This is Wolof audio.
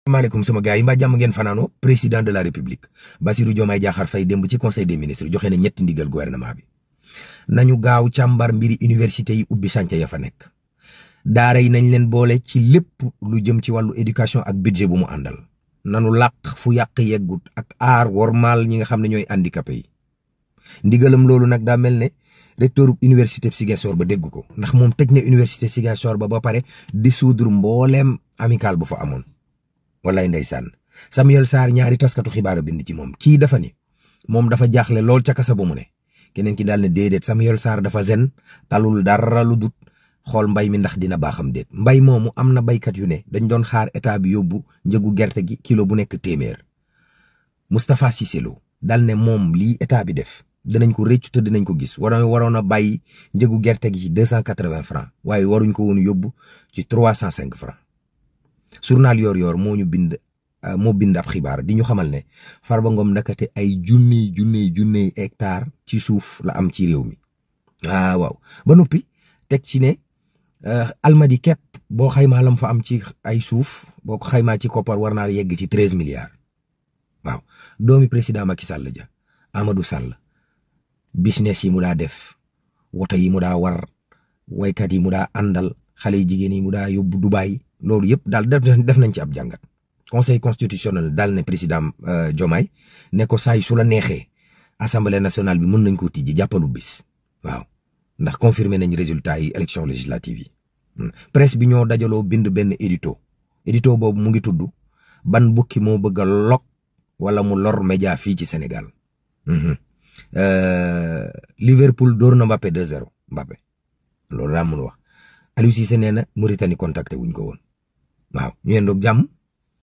maaleykum sama gars yi mbaa jàmm ngeen fanaanoo président de la république Bassirou Diomaye Diakhar Faye démb ci conseil des ministres joxe na ñetti ndigal gouvernement bi nañu gaaw càmbar mbiri université yi ubbi sànca ya fa nekk daara yi nañ leen boole ci lépp lu jëm ci wàllu éducation ak budget bu mu àndal nanu làq fu yàq yeggut ak aar wormaal ñi nga xam ne ñooy handicapé yi ndigalam loolu nag daa mel ne recteur université Ziguinchor ba dégg ko ndax moom tëj na université Ziguinchor ba pare dissoudre mbooleem amical bu fa amoon wallaay ndeysaan Samuel Sarr ñaari taskatu xibaar bind ci moom kii dafa ni moom dafa jaaxle lool ca kasa ba mu ne keneen ki daal ne déedéet Samuel Sarr dafa zen talul dara lu dut xool mbay mi ndax dina baaxam déet mbay moomu am na baykat yu ne dañ doon xaar état bi yóbbu njëgu gerte gi kilo bu nekk téeméer Moustapha Cissé Lo daal ne moom lii état bi def dinañ ko rëccu te dinañ ko gis waroon a bàyyi njëgu gerte gi ci 280 francs waaye waruñ ko woon yóbbu ci 305 francs journal Yoor moo bind ab xibaar di ñu xamal ne Farba Ngom ndakate ay junniy hectare ci suuf la am ci réew mi waaw ba noppi teg ci ne Almadi képp boo xaymaa lam fa am ci ay suuf boo ko xaymaa ci koppar war naa yegg ci 13 milliards waaw doomi président Macky Sall ja Amadou Sall business yi mu daa def woto yi mu daa war waykat yi mu daa àndal xale yi jigéen yi mu daa yóbbu Dubaay loolu yëpp daal def nañ ci ab jàngat conseil constitutionnel daal ne président Diomaye ne ko saay su la neexee assemblée nationale bi mën nañ koo tijji jàppalu bis waaw ndax confirmé nañ résultat yi élection législative yi presse bi ñoo dajaloo bind benn édito boobu mu ngi tudd ban bukki moo bëgg a lok wala mu lor média fii ci Sénégal Liverpool dóor na Mbappé 2-0 Mbappé loolu daa mun wax Aliou Cissé nee na Mauritanie contacté wuñ ko woon waaw ñu yendoog jàmm